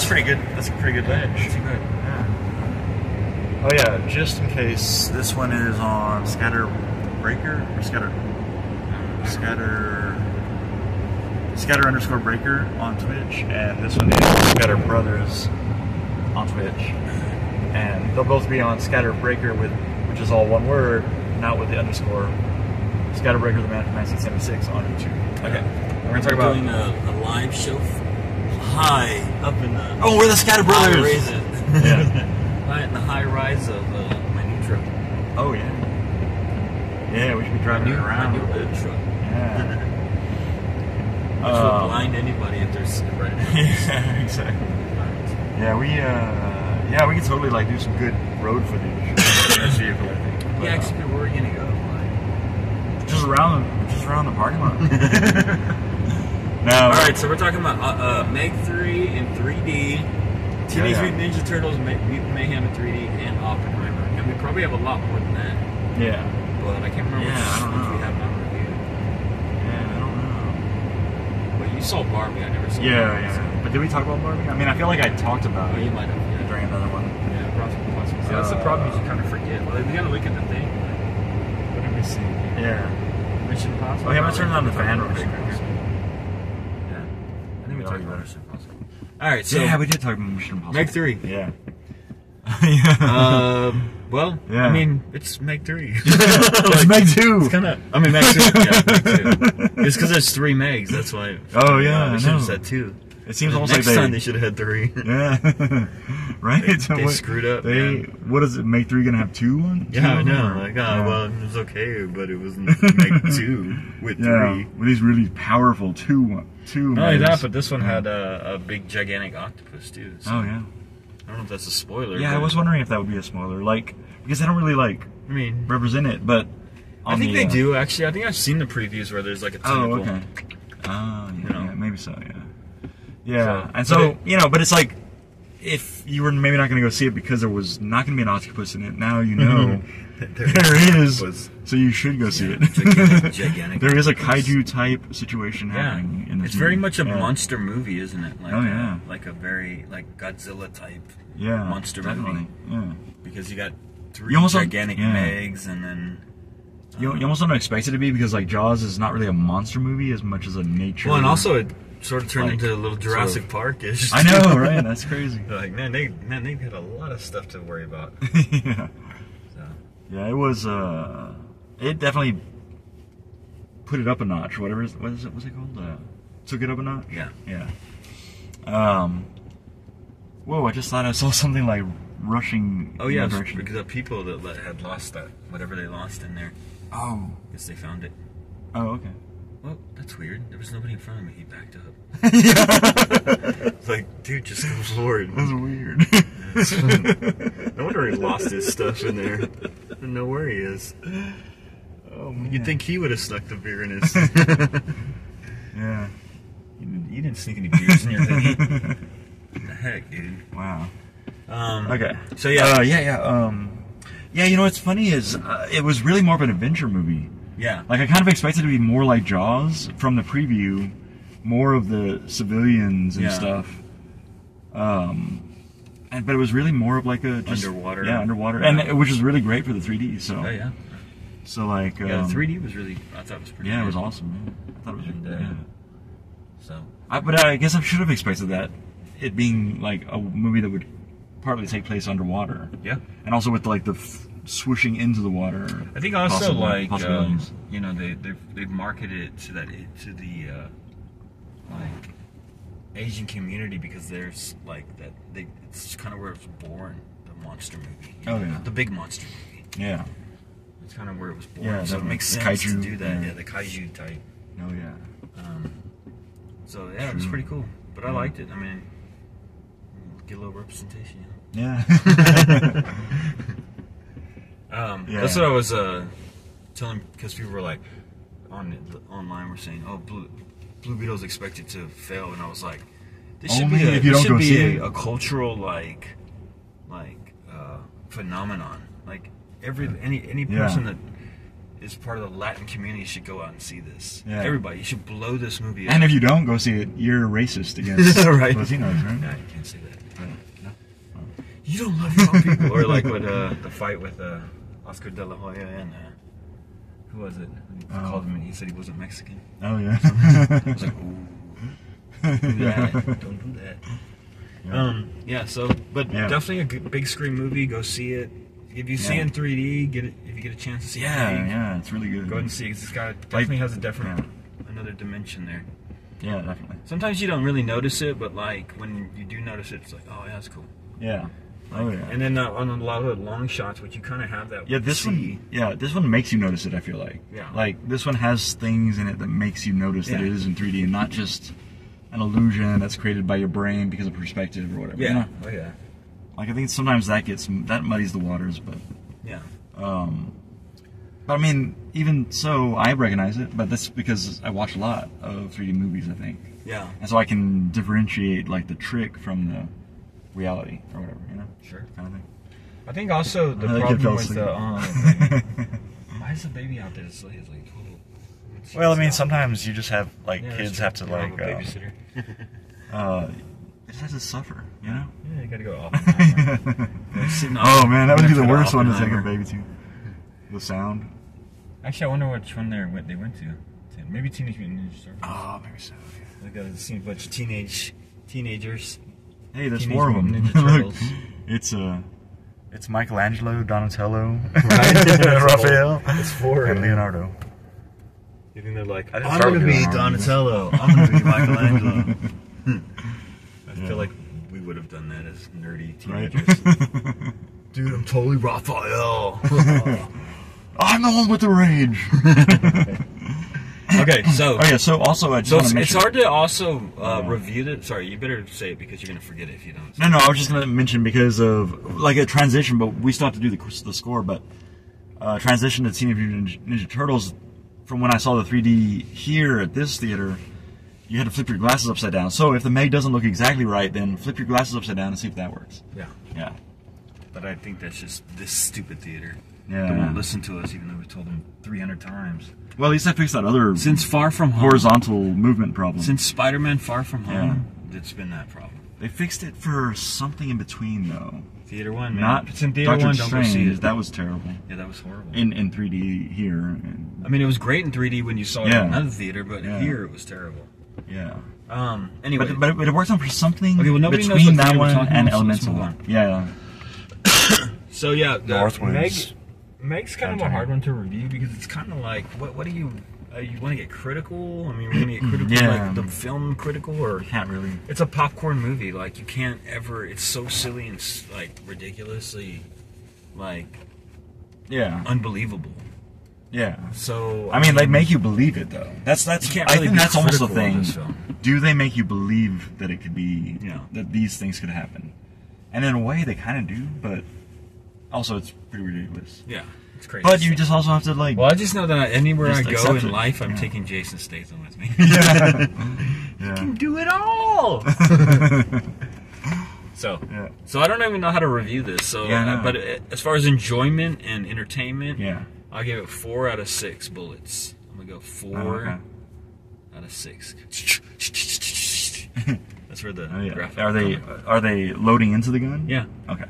pretty good. That's a pretty good ledge. That's good. Yeah. Oh yeah, just in case, this one is on ScatterBreaker or Scatter _breaker on Twitch, and this one is ScatterBros on Twitch, and they'll both be on ScatterBreaker which is all one word, not with the underscore. ScatterBreaker the Man from 1976 on YouTube. Okay, we're gonna talk about doing a live show high up in the we're the ScatterBros. High in the high rise of my new truck. Oh yeah. Yeah, we should be driving it around. My new old truck. Yeah. Which will blind anybody if they're right now. Yeah, exactly. Yeah, we could totally like do some good road footage in this vehicle, I think. Yeah, actually, where are you gonna go? Just around the parking lot. No. All right, so we're talking about Meg 3 in 3D, Teenage Mutant Ninja Turtles, Mutant Mayhem in 3D, and Oppenheimer. And we probably have a lot more than that. Yeah. But I can't remember which ones we have not reviewed. Yeah, I don't know. But you saw Barbie, I never saw Barbie. Yeah. But did we talk about Barbie? I mean, I feel like I talked about it. You might have. Yeah. During another one. Yeah, possibly. So that's the problem, is you kind of forget. Well, we gotta look at the thing. What did we see? Yeah. Mission Impossible? Oh, yeah, I'm gonna turn on the fan real quick. Yeah. I think we talked about Mission Impossible. Alright, so. Yeah, we did talk about Mission Impossible. Meg 3. Yeah. Well, yeah. I mean, it's Meg 3. It's Meg 2. It's kind of. I mean, Meg 2. Yeah, Meg 2. It's because there's 3 Megs. That's why. Oh yeah, they should have said 2. It seems almost next like time they should have had 3. Yeah. Right. They screwed up. What is it? Meg 3 gonna have 2 on? Yeah, I know. Like, well, it was okay, but it wasn't Meg 2 with 3. With these really powerful two. Not only that, but this one had a big gigantic octopus too. So. Oh yeah. I don't know if that's a spoiler. Yeah, I was wondering if that would be a spoiler, like, because they don't really represent it, but I think they do actually. I think I've seen the previews where there's like a tentacle. Oh, okay. Oh, yeah, maybe so. Yeah. So, and so but it's like, if you were maybe not going to go see it because there was not going to be an octopus in it, now you know there is, so you should go see it. Gigantic there is a kaiju type situation happening in this movie. Very much a monster movie, isn't it? Like like a very Godzilla type monster movie. Yeah. Because you got 3 gigantic Megs, and then you almost don't expect it to be, because like Jaws is not really a monster movie as much as a nature. Well, and also it sort of turned into a little Jurassic Park-ish. I know, right? That's crazy. Like, man, they had a lot of stuff to worry about. Yeah. Yeah, it was. It definitely put it up a notch. Whatever. What's it called? Took it up a notch. Yeah. Yeah. Whoa! I just thought I saw something like rushing. Oh yeah, because the people that had lost that whatever they lost in there. Oh. I guess they found it. Oh, okay. Well, that's weird. There was nobody in front of me. He backed up. Yeah. It's like, dude, just go forward. That's weird. No wonder he lost his stuff in there. I don't know where he is. Oh, man. You'd think he would have stuck the beer in his. Yeah. You didn't sneak any beers in your hoodie. What the heck, dude? Wow. Okay. So yeah. Yeah, you know what's funny is it was really more of an adventure movie. Yeah. Like, I kind of expected it to be more like Jaws from the preview, more of the civilians and stuff. But it was really more of like a underwater. Yeah, underwater, and which is really great for the 3D. So. Oh yeah. So like. The 3D was really. I thought it was pretty. Yeah, good. It was awesome. Man. I thought it was. So. But I guess I should have expected that, it being like a movie that would partly take place underwater. Yeah. And also with like the swooshing into the water. I think also like you know they've marketed it to the like Asian community, because there's like that it's kind of where it was born, the monster movie. The big monster movie. Yeah. It's kind of where it was born. Yeah, so it makes sense to do that. Yeah, the kaiju type. Oh yeah. So yeah, it was pretty cool. But I liked it. I mean, get a little representation. Yeah. That's what I was telling, because people were like online were saying, "Oh, Blue Beetle's expected to fail," and I was like, "This should be a cultural like phenomenon. Like any person that is part of the Latin community should go out and see this. Yeah. Everybody, you should blow this movie up. And if you don't go see it, you're racist against right. Latinos, right? No, you can't say that. Right. No. You don't love your own people. Or like what the fight with Oscar De La Hoya and who was it? He called him. He said he wasn't Mexican. Oh yeah. I was like, ooh, don't do that. Don't do that. Yeah. Definitely a good, big screen movie. Go see it. If you see it in 3D, get it. If you get a chance to see it, yeah, it's really good. Go ahead and see it. 'Cause it's got definitely has a different, another dimension there. Yeah, definitely. Sometimes you don't really notice it, but like when you do notice it, it's like, oh yeah, that's cool. Yeah. Oh yeah. And then on a lot of the long shots, which you kind of have that. Yeah, this one makes you notice it. I feel like. Yeah. Like this one has things in it that makes you notice that it is in 3D and not just an illusion that's created by your brain because of perspective or whatever. Yeah. You know? Oh yeah. Like I think sometimes that muddies the waters, but. Yeah. But I mean, even so, I recognize it. But that's because I watch a lot of 3D movies. I think. Yeah. And so I can differentiate like the trick from the reality or whatever, you know? Sure. Kind of thing. I think also the problem with the why is the baby out there to sleep? It's like total. Well, I mean, sometimes you just have like kids have to like babysitter. It just has to suffer, you know? Yeah, you gotta go Oppenheimer. Oh man, that would be the worst one to take a baby to. The sound. Actually, I wonder which one they went to. Maybe Teenage Mutant Ninja Turtles. Oh, maybe so. Yeah. Like I've seen a bunch of teenagers. Hey, there's Teenage four of them. Mutant Ninja Turtles. It's Michelangelo, Donatello, right? Raphael, it's four, and Leonardo. You think they're like, I'm gonna be Donatello. I'm gonna be Michelangelo. I feel like we would have done that as nerdy teenagers. Right? Dude, I'm totally Raphael. I'm the one with the rage. Okay, so so also I just want to mention, it's hard to also review it. Sorry, you better say it because you're gonna forget it if you don't. No, I was just gonna mention because of like a transition, but we still have to do the score. But transition to Teenage Mutant Ninja Turtles. From when I saw the 3D here at this theater, you had to flip your glasses upside down. So if the Meg doesn't look exactly right, then flip your glasses upside down and see if that works. Yeah. Yeah. But I think that's just this stupid theater. Yeah. They won't listen to us even though we told them 300 times. Well, at least I fixed that other Since Far From Home. horizontal movement problem. Since Spider-Man Far From Home, it's been that problem. They fixed it for something in between, though. Theater 1, man. Not if it's in Theater Doctor 1, don't go see Strange. it. That was terrible. Yeah, that was horrible. In 3D here. I mean, it was great in 3D when you saw it in another theater, but here it was terrible. Yeah. Anyway. But it worked on for something nobody knows between what that one and about, so Elemental. Yeah. So yeah, Northwoods. Meg's kind of a hard one to review because it's kind of like, what do you want to get critical? I mean, we're going to get critical, like the film critical, or Can't really. It's a popcorn movie. Like you can't ever. It's so silly and like ridiculously, like unbelievable. Yeah. So I mean, they make you believe it though. That's you can't really I think that's almost the critical of thing. this film. Do they make you believe that it could be that these things could happen? And in a way, they kind of do, but also it's pretty ridiculous. Yeah, it's crazy. But you just also have to like. Well, I just know that anywhere I go in it. life, I'm taking Jason Statham with me. You can do it all. So I don't even know how to review this. So, but as far as enjoyment and entertainment, I'll give it 4 out of 6 bullets. I'm gonna go 4 out of 6. That's where the graphic. Are they loading into the gun? Yeah. Okay.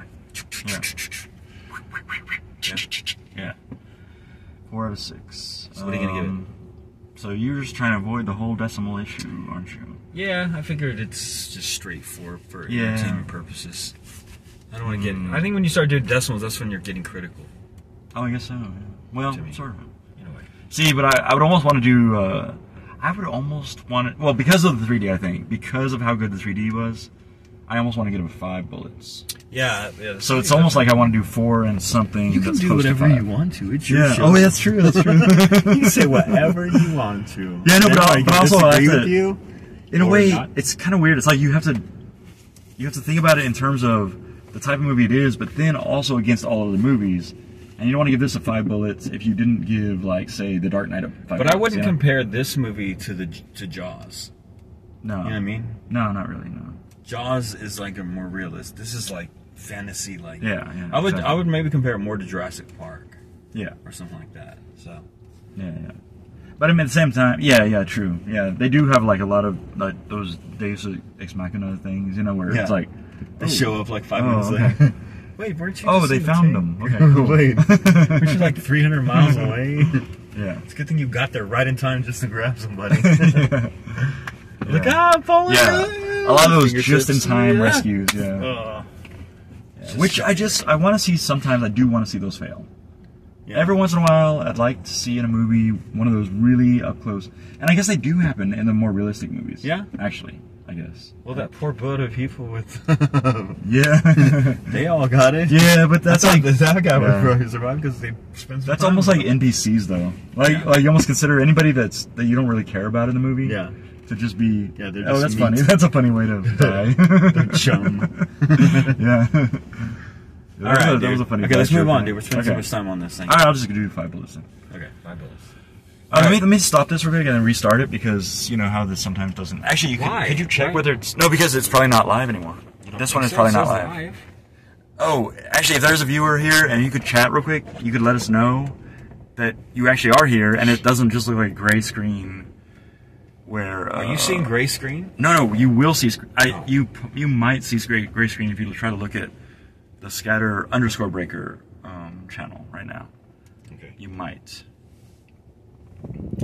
Yeah. 4 out of 6. So what are you gonna give it? So you're just trying to avoid the whole decimal issue, aren't you? Yeah, I figured it's just straight for entertainment purposes. I don't want to get. I think when you start doing decimals, that's when you're getting critical. Oh, I guess so. Yeah. Well, sort of. In a way. See, but I would almost want to do. I would almost want to. Well, because of the 3D, I think because of how good the 3D was, I almost want to give it 5 bullets. Yeah. So it's almost like I want to do 4 and something. You can do whatever you want to. It's your show. Oh, that's true. That's true. You can say whatever you want to. Yeah, no, but also I have to. You, in a way, it's kind of weird. It's like you have to think about it in terms of the type of movie it is, but then also against all of the movies. And you don't want to give this a 5 bullets if you didn't give, like, say, The Dark Knight a 5 bullets. But I wouldn't compare this movie to Jaws. No. You know what I mean? No, not really, no. Jaws is like a more realist. This is like fantasy, like yeah. I would maybe compare it more to Jurassic Park. Yeah. Or something like that. So Yeah, yeah. But I mean, at the same time, yeah, true. Yeah, they do have like a lot of like those Deus Ex Machina things, you know, where it's like they show up like 5 minutes later. Wait, weren't you? Oh, they found them. Okay, cool. Wait, weren't you like 300 miles away? Yeah, it's a good thing you got there right in time just to grab somebody. Like, I'm falling. Yeah, a lot of those just-in-time rescues. Yeah. Which I want to see sometimes. I do want to see those fail. Yeah. Every once in a while, I'd like to see in a movie one of those really up close. And I guess they do happen in the more realistic movies. Yeah. Actually, I guess. Well, that poor boat of people with... yeah. They all got it. Yeah, but that's like... That guy would probably survive because they spent some That's time almost like NPCs, though. Like you almost consider anybody that you don't really care about in the movie. Yeah. To just be... Yeah, they're just oh, that's funny. That's a funny way to die. They're chum. Yeah. All right, that was a funny. Okay, let's move on, dude. We're spending so much time on this thing. All right, I'll just do 5 bullets then. Okay, 5 bullets. Let me stop this real quick and then restart it because you know how this sometimes doesn't. Actually, could you check whether it's no because it's probably not live anymore. This one is probably not live. Oh, actually, if there's a viewer here and you could chat real quick, you could let us know that you actually are here and it doesn't just look like a gray screen. Where are you seeing gray screen? No, you will see. You might see gray screen if you try to look at the Scatter_Breaker channel right now. Okay. You might.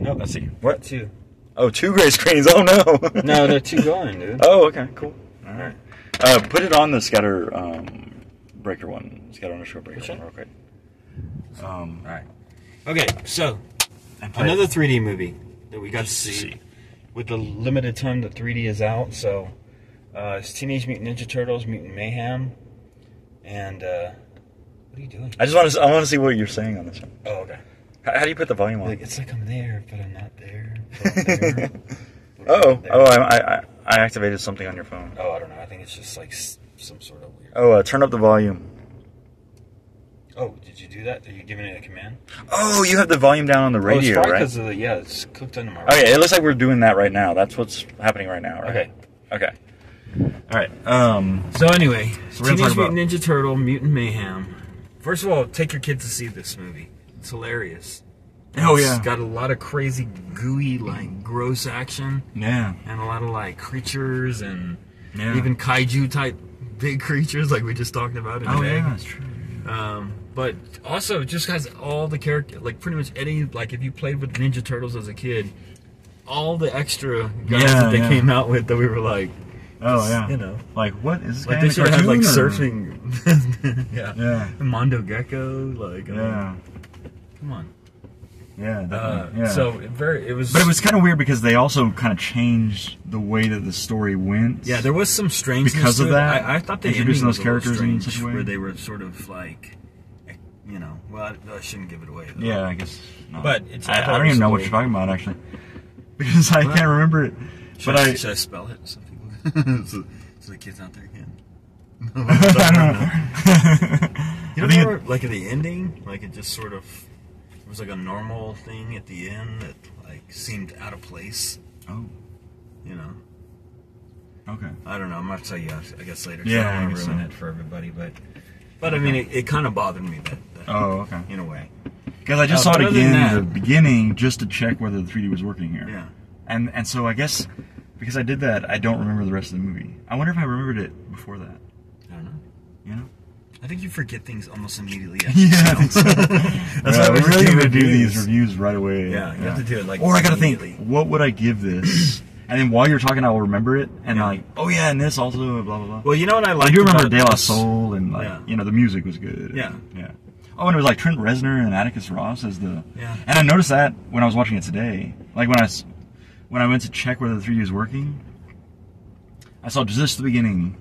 No, let's see. What? 2. Oh, 2 gray screens. Oh no. No, they're 2 going, dude. Oh, okay, cool. All right. Put it on the Scatter_Breaker one. Scatter_Breaker one, real quick. All right. Okay, so another 3D movie that we got to see with the limited time that 3D is out. So it's Teenage Mutant Ninja Turtles: Mutant Mayhem. And what are you doing? I want to see what you're saying on this one. Oh, okay. How do you put the volume on? It's like I'm there, but I'm not there. But I'm there. I activated something on your phone. Oh, I don't know. I think it's just like some sort of weird. Oh, turn up the volume. Oh, did you do that? Are you giving it a command? Oh, you have the volume down on the radio, it's right? Because of it's cooked under my. Okay, it looks like we're doing that right now. That's what's happening right now, right? Okay. All right. So anyway, Teenage Mutant Ninja Turtle: Mutant Mayhem. First of all, take your kids to see this movie. It's hilarious. It's got a lot of crazy, gooey, like gross action. Yeah. And a lot of like creatures and even kaiju type big creatures, like we just talked about. Yeah, that's true. But also, it just has all the character, like pretty much any, like if you played with Ninja Turtles as a kid, all the extra guys that they came out with that we were like. Oh yeah, you know, like what is this? Like they should have like surfing. yeah. Mondo Gecko, like come on. Yeah, definitely. So it was. But it was kind of weird because they also kind of changed the way that the story went. Yeah, there was some strangeness because of that. I thought they introducing those characters in such a way where they were sort of like, you know, well, I shouldn't give it away. Though. Yeah, I guess. No. But I don't even know what you're talking about actually, because I can't remember it. Should I spell it? Something. so the kids out there can. You remember, like at the ending, like it just sort of it was like a normal thing at the end that like seemed out of place. Oh, you know. Okay. I don't know. I'm gonna tell you, I guess later. Yeah, I don't want to ruin it for everybody, but I mean, it kind of bothered me that. Oh, okay. In a way. Because I just saw it again at the beginning just to check whether the 3D was working here. Yeah. And so I guess. Because I did that, I don't remember the rest of the movie. I wonder if I remembered it before that. I don't know. You know? I think you forget things almost immediately. Yeah, I think so. That's why we really need to do these reviews right away. Yeah, you have to do it like. Or I gotta think, what would I give this? And then while you're talking, I will remember it, and like, oh yeah, and this also, blah blah blah. Well, you know what I like. I do remember De La Soul, and like, you know, the music was good. Yeah, yeah. Oh, and it was like Trent Reznor and Atticus Ross as the. Yeah. And I noticed that when I was watching it today, like when I went to check whether the 3D was working. I saw just the beginning,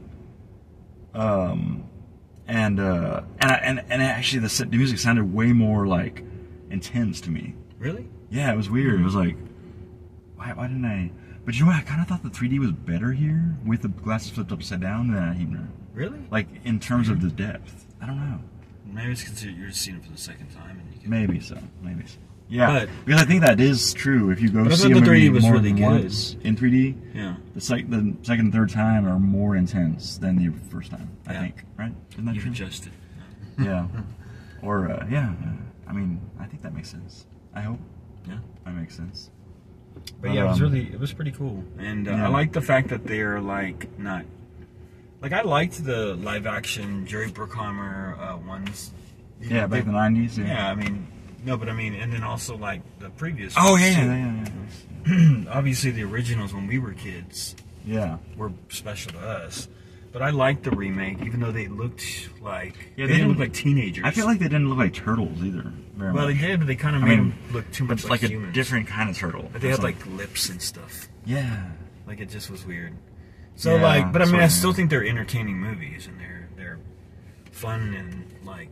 and actually the music sounded way more like intense to me. Really? Yeah, it was weird. It was like, why didn't I? But you know what? I kind of thought the 3D was better here with the glasses flipped upside down than here. Really? Like in terms of the depth. I don't know. Maybe it's because you're seeing it for the second time, and you can... Maybe so. Yeah, because I think that is true. If you go see a the movie 3D was more really than good. once in 3D, yeah, the second and third time are more intense than the first time. I think, right? Isn't that You've true? adjusted. Yeah, or I mean, I think that makes sense. I hope. Yeah, that makes sense. But yeah, it was pretty cool, and I like the fact that they're like not. Like, I liked the live-action Jerry Bruckheimer ones. Yeah, back in the 90s. Yeah, I mean, no, but I mean, and then also, like, the previous Oh, ones, yeah. Obviously, the originals when we were kids were special to us. But I liked the remake, even though they looked like... Yeah, they didn't look like teenagers. I feel like they didn't look like turtles, either. Well, they did, but they kind of made them look too much like humans. A different kind of turtle. But they had, like, lips and stuff. Yeah. Like, it just was weird. So like, but I mean, I still think they're entertaining movies, and they're fun, and like,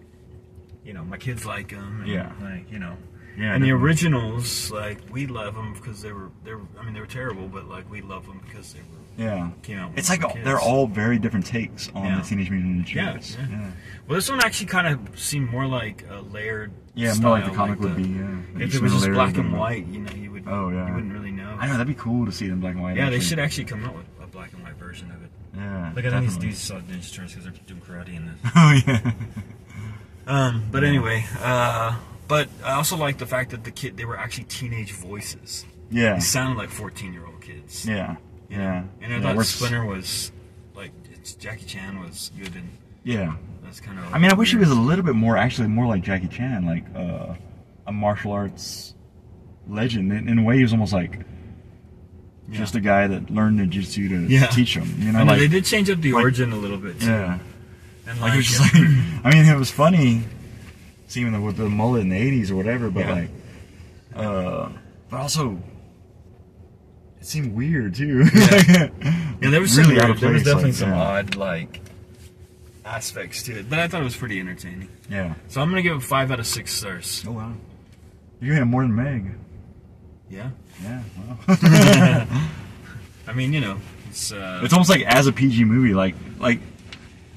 you know, my kids like them. And, like, you know, and the originals, like, we love them because they were terrible, but like we love them because they were came out. It's like they're all very different takes on the Teenage Mutant Ninja Turtles. Yeah. Well, this one actually kind of seemed more like a layered. Yeah, style, more like the comic would be. Yeah. If it was just black and white, you know, you would. Oh yeah. You wouldn't really know. I know, that'd be cool to see it in black and white. Yeah, actually. They should actually come out with a black and white version of it. Yeah. Like, I think these dudes saw Ninja Turtles because they're doing karate in this. Oh yeah. But anyway, but I also like the fact that they were actually teenage voices. Yeah. They sounded like 14-year-old kids. Yeah. Yeah. And I thought Splinter was like Jackie Chan was good, and that's kind of. I mean, I wish he was a little bit more like Jackie Chan, like a martial arts legend. In a way, he was almost like just a guy that learned ninjutsu to teach him. You know, I mean, they did change up the origin a little bit too. Yeah, and like it was just like, I mean, it was funny seeing him with the mullet in the '80s or whatever, but like, but also. It seemed weird too. Yeah, there was really out of place. There was definitely some odd like aspects to it, but I thought it was pretty entertaining. Yeah. So I'm gonna give it 5 out of 6 stars. Oh wow. You're gonna have more than Meg. Yeah. Yeah. Wow. I mean, you know, it's almost like as a PG movie, like.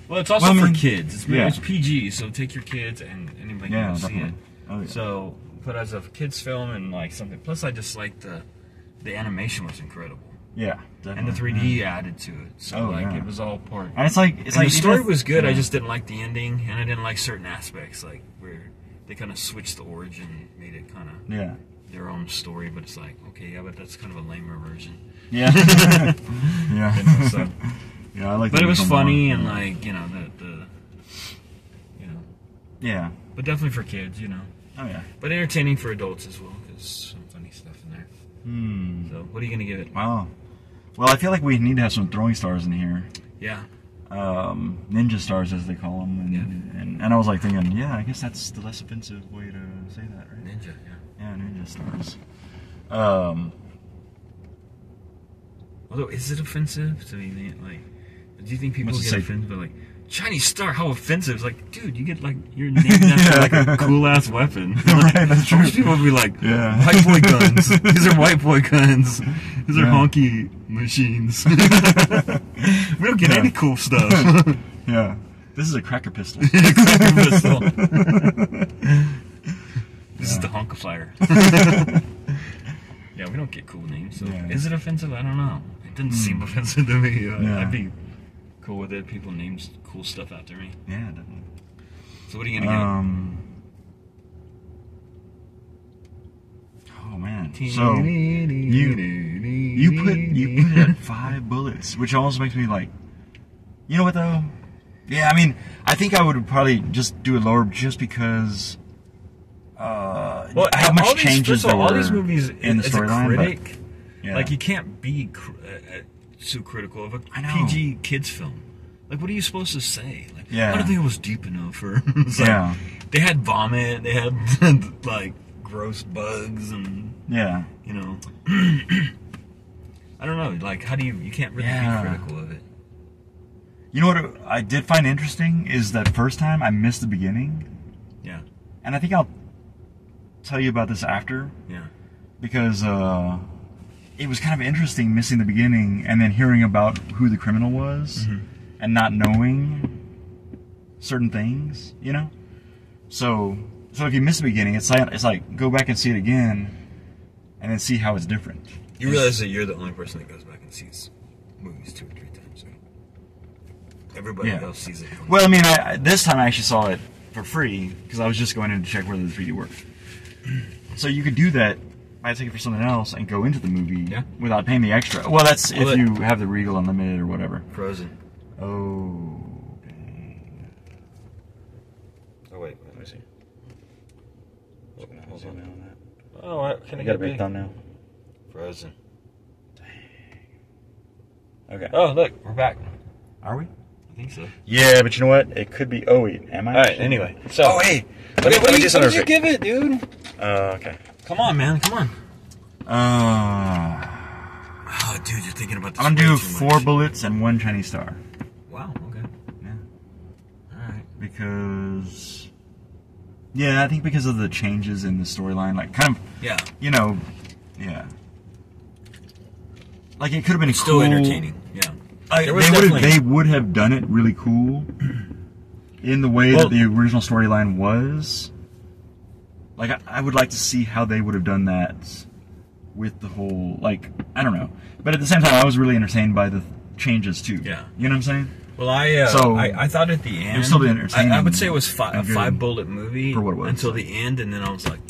Well, it's also for kids. It's PG, so take your kids and anybody can see it. Oh, yeah. So, but as a kids film and like something. Plus, I just like the animation was incredible. Yeah, definitely. And the 3D added to it. So it was all part. And it's like the story was good. I just didn't like the ending, and I didn't like certain aspects, like where they kind of switched the origin, made it kind of their own story. But it's like, okay, but that's kind of a lamer version. Yeah. Yeah. You know, so. Yeah, I like. But it was funny and like, you know, the you know. Yeah. But definitely for kids, you know. Oh yeah. But entertaining for adults as well, because some funny stuff in there. So, what are you gonna give it? Wow. Well, I feel like we need to have some throwing stars in here. Yeah. Ninja stars, as they call them. And I was like thinking, yeah, I guess that's the less offensive way to say that, right? Ninja, Yeah, ninja stars. Although, is it offensive to me? Like, do you think people get offended by like Chinese star? How offensive! It's like, dude, you get like you're named after like a cool ass weapon. Right, that's true. Most people would be like, white boy guns. These are white boy guns. These are honky machines. We don't get any cool stuff. Yeah, this is a cracker pistol. Cracker pistol. This is the honkifier. Yeah, we don't get cool names. So is it offensive? I don't know. It didn't seem offensive to me. I'd be cool with it. People names cool stuff after me. Yeah, definitely. So what are you gonna get? Oh man. So you put it at 5 bullets, which almost makes me like, you know what though? Yeah, I mean, I think I would probably just do it lower just because how much changes there were all these movies in the storyline. Like, you can't be too critical of a PG kids film. Like, what are you supposed to say? Like, I don't think it was deep enough. Or like, they had vomit. They had like gross bugs and you know. I don't know. Like, how do you can't really be critical of it. You know what I did find interesting is that first time I missed the beginning. Yeah. And I think I'll tell you about this after. Yeah. Because it was kind of interesting missing the beginning and then hearing about who the criminal was and not knowing certain things, you know? So if you miss the beginning, it's like go back and see it again and then see how it's different. You realize that you're the only person that goes back and sees movies 2 or 3 times, right? Everybody else sees it. Well, I mean, this time I actually saw it for free because I was just going in to check whether the 3D worked. So you could do that buy a ticket for something else and go into the movie Yeah. without paying the extra. Well, that's if you have the Regal Unlimited or whatever. Frozen. Oh. Oh wait, Let me see. hold on. On that. Oh, what? Can I I got get a big big? thumbnail. Frozen. Okay. Oh, look, we're back. Are we? I think so. Yeah, but you know what? It could be. Oh wait, am I? All right. Anyway, so. Oh hey. Okay, what did you something give it, dude? Okay. Come on, man. Come on. Uh, Oh, dude, you're thinking about this. I'm gonna do way too 4 much. bullets and 1 Chinese star. Wow. Okay. Yeah. All right. Because. Yeah, I think because of the changes in the storyline, like kind of, Yeah. you know, yeah. Like it could have been Still cool. entertaining. Yeah. There was They definitely- would have done it really cool in the way that the original storyline was. Like I would like to see how they would have done that with the whole, like, I don't know. But at the same time, I was really entertained by the changes too. Yeah. You know what I'm saying? Well, I thought at the end, was still entertaining I would say it was a and good 5-bullet movie for what it was. until the end, and then I was like,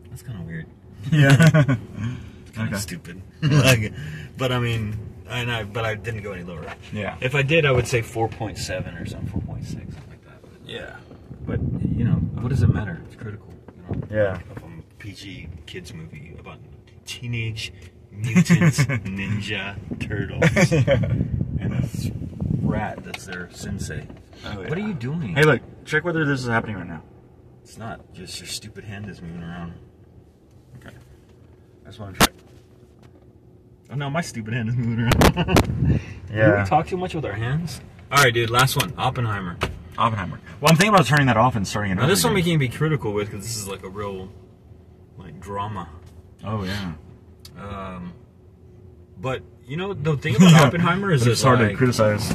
that's kind of weird. Yeah. Kind Okay. of stupid. Like, but I mean, but I didn't go any lower. Yeah. If I did, I would say 4.7 or something, 4.6, something like that. But, Yeah. But you know, what does it matter? It's critical. You know, Yeah. of a PG kids movie about teenage mutant ninja turtles and a rat that's their sensei. Oh, yeah. What are you doing? Hey, look. Check whether this is happening right now. It's not just your stupid hand is moving around. Okay. I just want to check. Oh no, my stupid hand is moving around. Do we talk too much with our hands? All right, dude. Last one. Oppenheimer. Oppenheimer. Well, I'm thinking about turning that off and starting it Now over this one we again. can be critical with because this is like a real, like, drama. Oh, yeah. But you know the thing about Oppenheimer is It's hard to like, criticize.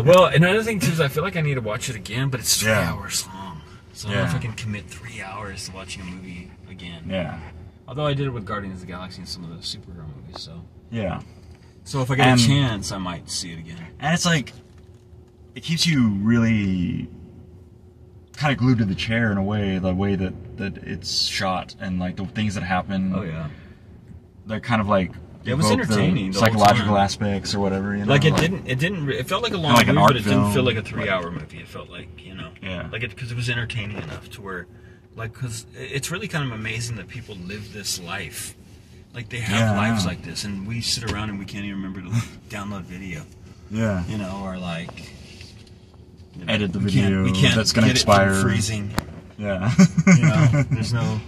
well, another thing too is I feel like I need to watch it again, but it's 3 Yeah. hours long, so I don't know if Yeah. I can commit 3 hours to watching a movie again. Yeah. Although I did it with Guardians of the Galaxy and some of the superhero movies, so Yeah. if I get And- a chance, I might see it again. And it's like, it keeps you really kind of glued to the chair in a way, the way that it's shot and like the things that happen. Oh yeah, They're kind of like it was evoke the entertaining. The whole psychological time. aspes or whatever. You know? Like it felt like a long like an movie, art but it didn't film. feel like a 3-hour movie. It felt like, you know, Yeah. like because it was entertaining enough to where, like, because it's really kind of amazing that people live this life. Like they have Yeah, lives yeah. like this, and we sit around and we can't even remember to download video, Yeah. you know, or like you know, Edit the we can't- video we can't that's gonna get it from expire. freezing. Yeah. You know, there's no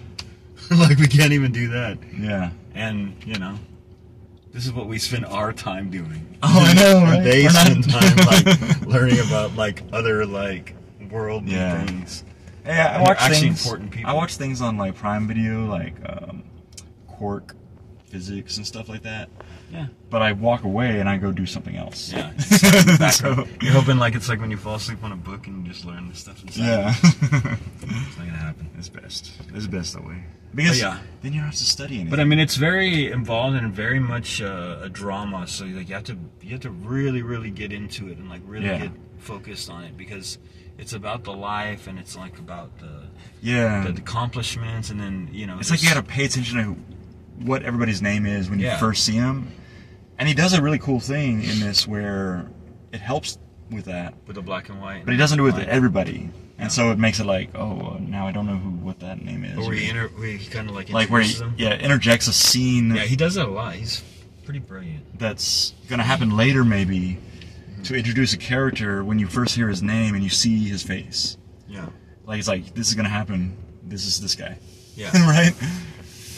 like we can't even do that, Yeah. and you know. This is what we spend our time doing. Oh, I know, right? And they We're not- spend time like learning about like other like worldly Yeah. things. Yeah, I And watch they're actually things. important people. I watch things on like Prime Video, like quark physics and stuff like that. Yeah. But I walk away and I go do something else. Yeah. So- You're hoping like it's like when you fall asleep on a book and you just learn the stuff inside. Yeah. It's not gonna happen. It's best. It's best that way. Because yeah. then you don't have to study anything. But I mean, it's very involved and very much a drama. So like you have to really, really get into it and like really Yeah. get focused on it because it's about the life and it's like about yeah. the accomplishments and then you know It's like you got to pay attention to what everybody's name is when you Yeah. first see him. And he does a really cool thing in this where it helps with that. with the black and white. But he doesn't do it with White. everybody. And so it makes it like, oh, now I don't know what that name is. Or where he kind of like like where he introduces them. interjects a scene Yeah, he does that a lot. He's pretty brilliant. that's going to happen later maybe to introduce a character when you first hear his name and you see his face. Yeah. Like it's like, this is going to happen. This is this guy. Yeah. Right?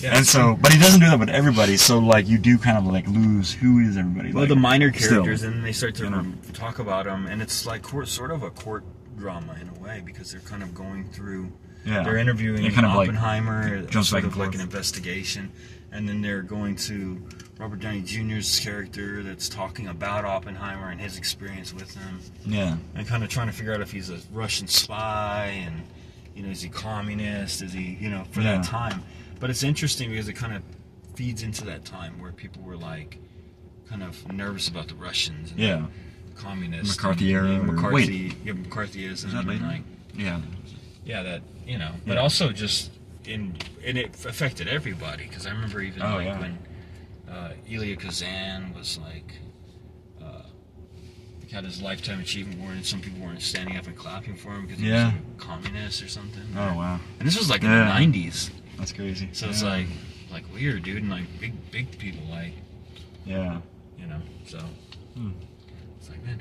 Yeah. And so, but he doesn't do that with everybody. So like you do kind of like lose who is everybody. Well, like, the minor still. characters, and then they start to You know. talk about them, and it's like sort of a court drama in a way because they're kind of going through. Yeah. They're interviewing Yeah, kind of like Oppenheimer, jumps sort back of and like an forth. investigation, and then they're going to Robert Downey Jr.'s character that's talking about Oppenheimer and his experience with him, Yeah. and kind of trying to figure out if he's a Russian spy and, you know, is he communist? Is he, you know, for Yeah. that time? But it's interesting because it kind of feeds into that time where people were like kind of nervous about the Russians and Yeah. the communists. McCarthy era, And or- McCarthy, yeah, McCarthyism. Is that later? Like, Yeah. yeah, that, you know, but Yeah. also just it affected everybody, because I remember even when Elia Kazan was like had his lifetime achievement award, and some people weren't standing up and clapping for him because he was a communist or something. Oh wow! And this was like in the '90s. That's crazy. So it's like weird, dude, and like big people, like so it's like, man,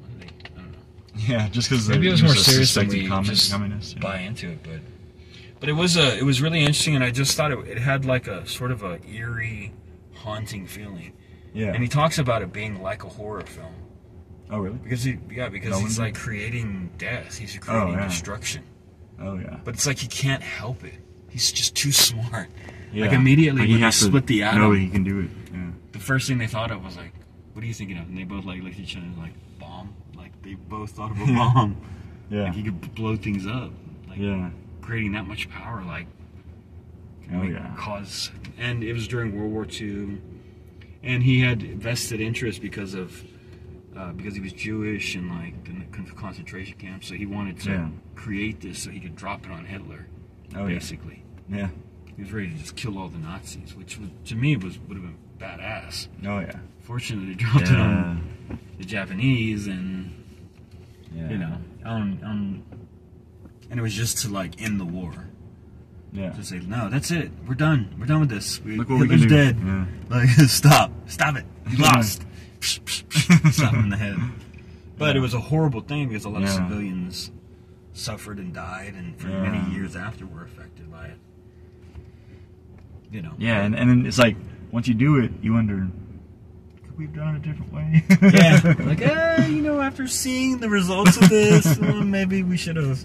what do they? I don't know. Yeah, just because maybe it was more serious than we communist, buy into it, but it was really interesting, and I just thought it had like a sort of a eerie, haunting feeling. Yeah. And he talks about it being like a horror film. Oh really? Because he's like creating death. He's creating destruction. Oh yeah. But it's like he can't help it. He's just too smart. Yeah. Like immediately when he split the atom, know he can do it. Yeah. The first thing they thought of was like, "What are you thinking of?" And they both like looked at each other like, "Bomb." Like they both thought of a bomb. Yeah. Like he could blow things up. Like creating that much power, like cause. And it was during World War II, and he had vested interest because he was Jewish and like in the concentration camp, so he wanted to create this so he could drop it on Hitler. Basically. Yeah. He was ready to just kill all the Nazis, which to me would have been badass. Oh yeah. Fortunately, they dropped it on the Japanese, and and it was just to like end the war. Yeah. To say, no, that's it. We're done. We're done with this. Look what Hitler's we can do. dead. Yeah. Like, stop it. You lost. Slap him in the head. But it was a horrible thing because a lot of civilians suffered and died, and for many years after were affected by it. Yeah, and it's like once you do it, you wonder, could we have done it a different way? Like, after seeing the results of this, maybe we should have.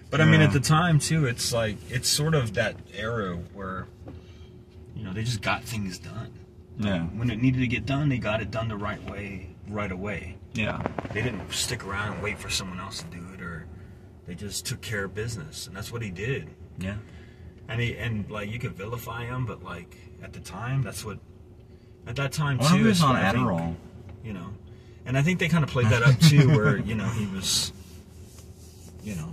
But I mean, at the time too, it's like it's sort of that era where they just got things done. Yeah. When it needed to get done, they got it done the right way, right away. Yeah. They didn't stick around and wait for someone else to do it, or they just took care of business, and that's what he did. Yeah. And like you could vilify him, but like at the time, that's what. At that time too, he was on Adderall. And I think they kind of played that up too, where he was, Yeah.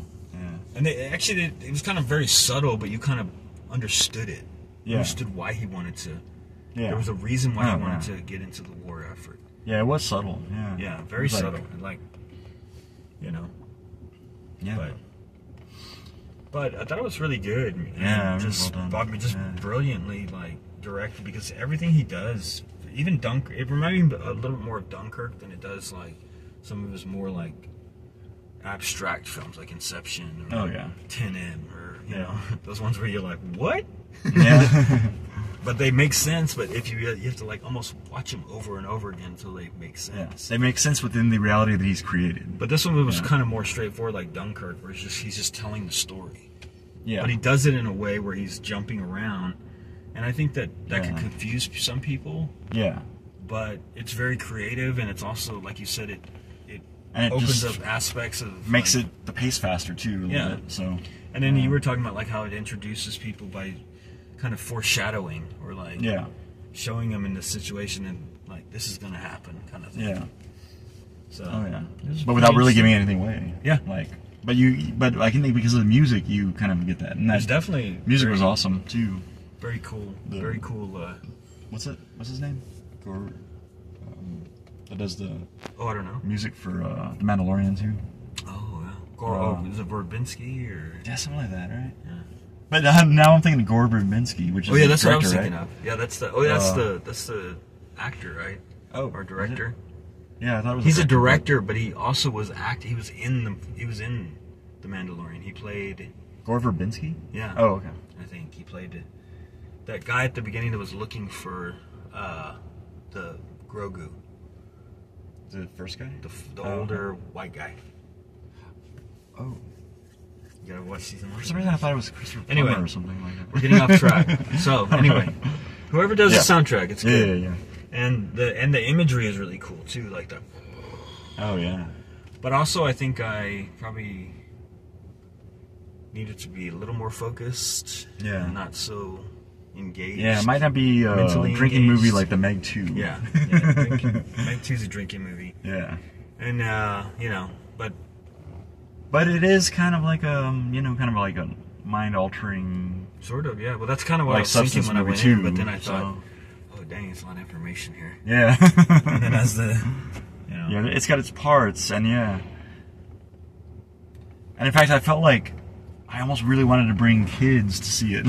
And it was kind of very subtle, but you kind of understood it. Yeah. Understood why he wanted to. Yeah. There was a reason why he wanted to get into the war effort. Yeah, it was subtle. Yeah. Yeah, very subtle. Like, Yeah. But I thought it was really good. Yeah, just well done. just brilliantly like directed, because everything he does, even Dunkirk, it reminded me a little bit more of Dunkirk than it does like some of his more like abstract films like Inception or Tenet, or those ones where you're like, what? Yeah. But they make sense, but if you have to like almost watch them over and over again until they make sense. They make sense within the reality that he's created. But this one was kind of more straightforward, like Dunkirk, where he's just telling the story. Yeah. But he does it in a way where he's jumping around, and I think that can confuse some people. Yeah. But it's very creative, and it's also, like you said, it opens up aspects of makes like, it the pace faster too. A little bit, so. And then you were talking about like how it introduces people by kind of foreshadowing, or like showing them in the situation and like this is gonna happen, kind of thing. Yeah. So. But without really giving anything away. Yeah. Like, but I can think because of the music, you kind of get that. And that definitely music was awesome too. Very cool. Very cool. What's his name? That does the. Oh, I don't know. Music for The Mandalorian too. Oh yeah. Is it Verbinski or? Yeah, something like that, right? Yeah. But now I'm thinking of Gore Verbinski, which is that's the director, what I was thinking right? of. Yeah, that's the actor, right? Oh, or director. Yeah, I thought it was. He's a director, but he also was He was in the Mandalorian. He played Gore Verbinski. Yeah. Oh, okay. I think he played that guy at the beginning that was looking for the Grogu. The first guy? The older white guy. Oh. You gotta watch season 1. For some reason I thought it was Christopher Plummer or something like that. We're getting off track. So, anyway. Whoever does the soundtrack, it's good. Yeah. And the imagery is really cool too, like the. Oh yeah. But also I think I probably needed to be a little more focused. Yeah. And not so engaged. Yeah, it might not be a drinking engaged movie like the Meg 2. Yeah. Meg 2's a drinking movie. Yeah. And, but it is kind of like a mind-altering. Sort of, yeah. Well, that's kind of what I Like was thinking substance when I movie went too. in, but then I so- thought, oh dang, it's a lot of information here. Yeah. And then as the, you know, Yeah, it's got its parts, and yeah. And in fact, I felt like I almost really wanted to bring kids to see it.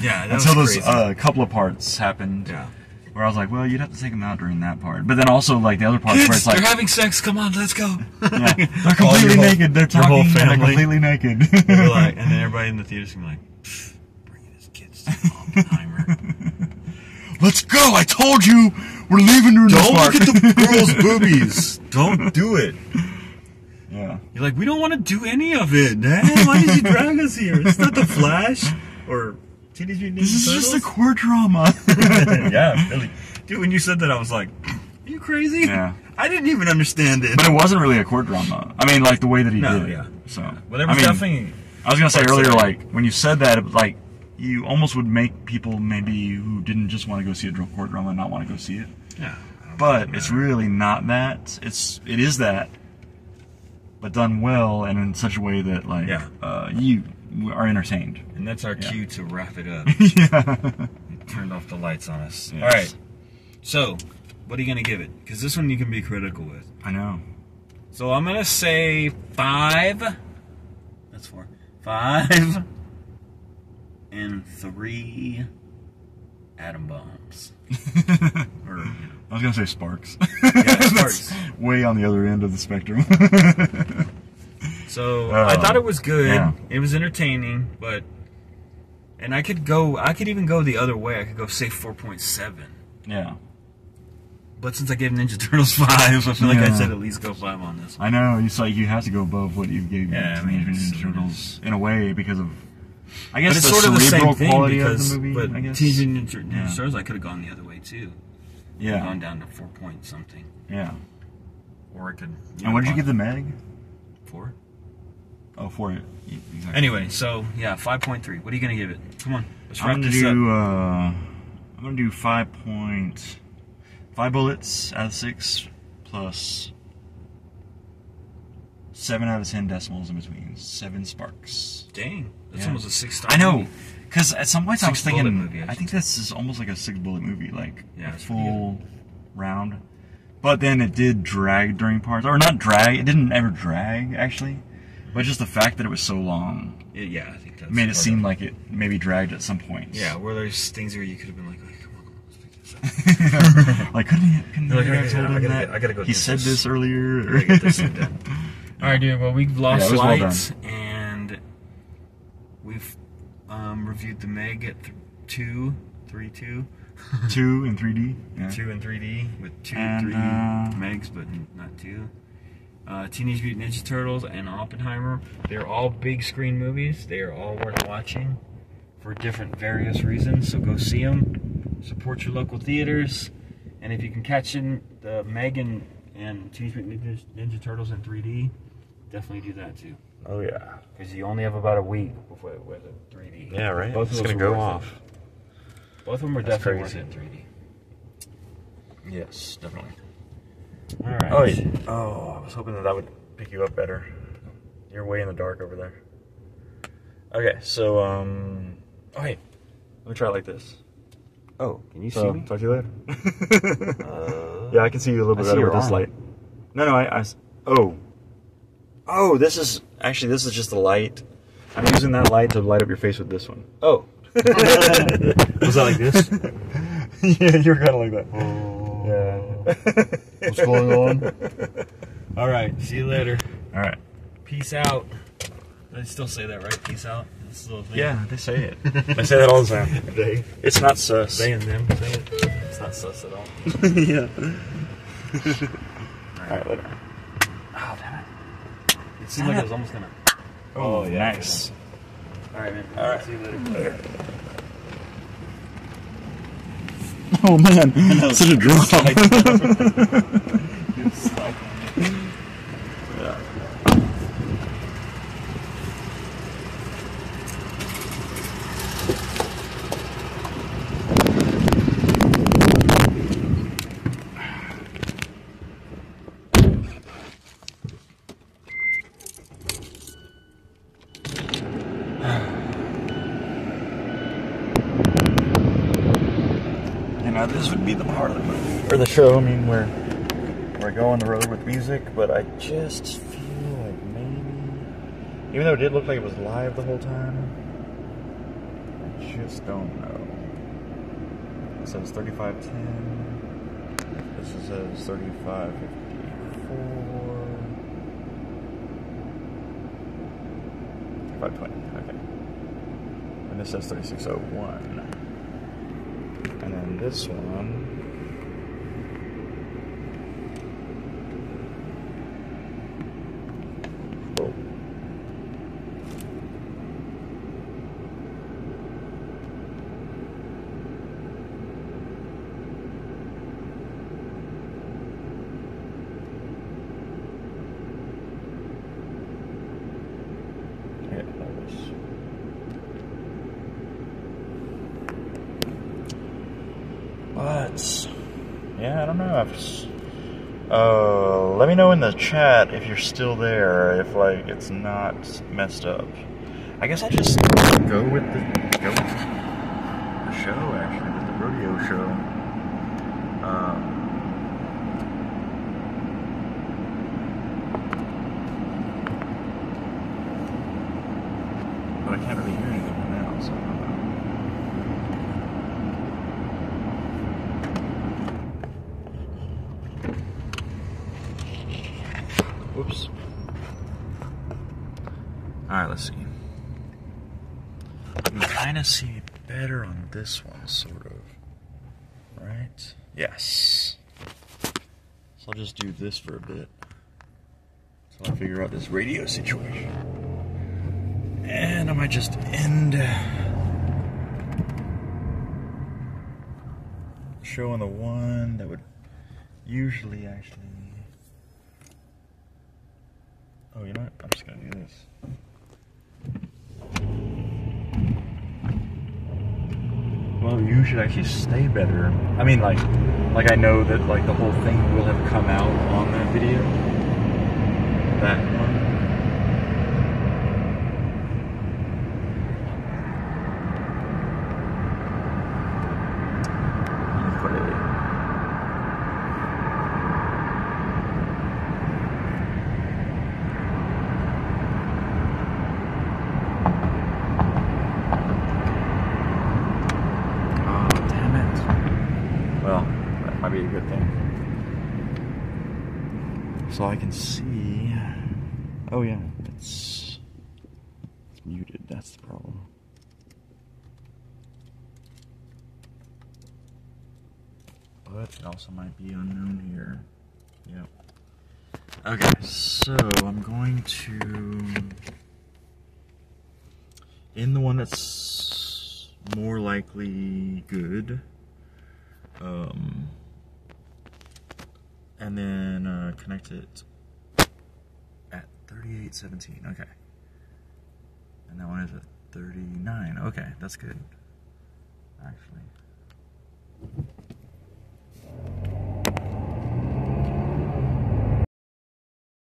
Yeah, that until was those crazy. couple of parts happened. yeah. Where I was like, well, you'd have to take them out during that part. But then also, like, the other parts where Kids, it's like, they're having sex. Come on, let's go. yeah, they're All completely your whole- naked. They're your whole talking, and they're family. completely naked. They're like, and then everybody in the theater's gonna be like, bringing his kids to Oppenheimer. Let's go! I told you! We're leaving during this Don't part. look at the girls' boobies. Don't do it. Yeah. You're like, we don't want to do any of it, man. Why did you drag us here? It's not the Flash or Teenage Mutant Ninja This is Turtles. just a court drama. Yeah, really. Dude, when you said that, I was like, are you crazy? Yeah. I didn't even understand it. But it wasn't really a court drama. I mean, like, the way that he No, did it. yeah. So, Well, there was definitely... I was gonna say parts earlier, that- like, when you said that, it was like, you almost would make people maybe who didn't just want to go see a court drama not want to go see it. Yeah. But it's really not that. It is that, but done well and in such a way that, like, Yeah. you are entertained. And that's our cue to wrap it up. Yeah. You turned off the lights on us. Yes. All right. So, what are you going to give it? Because this one you can be critical with. I know. So I'm going to say 5. That's 4. 5 and 3 atom bombs. Or, you know. I was gonna say sparks. Yeah, sparks. Way on the other end of the spectrum. So I thought it was good. Yeah. It was entertaining, but and I could even go the other way. I could go say 4.7. Yeah. But since I gave Ninja Turtles 5, I feel like I Yeah. should at least go 5 on this one. I know. It's like you have to go above what you gave Yeah, I to mean, Ninja it's- Turtles in a way because of, I But guess, it's the sort of the cerebral same thing quality because of the movie. but I guess. Teenage Ninja Yeah. Turtles, I could have gone the other way too. Yeah. Gone down to 4 point something, Yeah. or I could. And what did you give the Meg? 4. Oh, 4. Exactly. Anyway, so yeah, 5.3. What are you gonna give it? Come on, let's wrap I'm gonna this up. do. I'm gonna do 5 bullets out of 6 plus 7 out of 10 decimals in between. 7 sparks. Dang, that's Yeah. almost a 6-star. I know, movie. because at some points I was 6-bullet thinking, movie, I I think this is almost like a 6-bullet movie, like Yeah, a it's full round. But then it did drag during parts, or not drag. It didn't ever drag actually, but just the fact that it was so long Yeah, I think that's made it part seem of like it maybe dragged at some points. Yeah, where there's things where you could have been like, come on, let's pick this up. Like couldn't he Like, have I told him that? gotta go He do said this. this earlier. I gotta get this thing done. All right, dude. Well, we've lost Yeah, it was well lights, and we've reviewed the Meg at 2, 3, 2. 2 in 3D. Yeah. 2 in 3D with 2, And, 3 megs, but not 2. Teenage Mutant Ninja Turtles and Oppenheimer. They're all big screen movies. They are all worth watching for different various reasons. So go see them. Support your local theaters. And if you can catch in the Meg and Teenage Mutant Ninja Turtles in 3D, definitely do that too. Oh yeah. Because you only have about a week before it with a 3D. Yeah, right? Both It's of those gonna were go worth off. it. Both of them were That's definitely crazy. worth it in 3D. Yes, definitely. All right. Oh, wait. Oh, I was hoping that would pick you up better. You're way in the dark over there. Okay, so, oh, wait. Let me try it like this. Oh, can you see So, me? talk to you later. Yeah, I can see you a little bit I see better your with this arm. light. No, oh, this is just the light. I'm using that light to light up your face with this one. Oh. Was that like this? Yeah, you're kind of like that. Yeah. What's going on? All right. See you later. All right. Peace out. They still say that, right? Peace out. That's still a thing. Yeah, they say it. They say that all the time. They. It's not sus. They and them say it. It's not sus at all. Yeah. All right, later. Oh, damn it. It seemed like it was almost gonna. Oh, yeah. Nice. All right, man. All right. See you later. Oh man, such a drop. this would be the part of the movie, or the show, I mean, where I go on the road with music, but I just feel like maybe, even though it did look like it was live the whole time, I just don't know. It says 3510. This says 3554. 3520, okay. And this says 3601. And then this one. Oh. Yeah, that was. But yeah, I don't know. Let me know in the chat if you're still there, if like it's not messed up. I guess I just go with the show, actually, with the rodeo show. But I can't really hear anything right now, so I don't know. Whoops. Alright, let's see. You can kind of see better on this one, sort of. Right? Yes. So I'll just do this for a bit until I figure out this radio situation. And I might just end showing the one that would usually actually. Oh, you know what? I'm just gonna do this. Well, you should actually stay better. I mean, like I know that like the whole thing will have come out on that video. That one. Be a good thing. So I can see. Oh yeah, it's muted. That's the problem. But it also might be unknown here. Yep. Okay, so I'm going to in the one that's more likely good. And then connect it at 3817. Okay. And that one is at 39. Okay, that's good. Actually.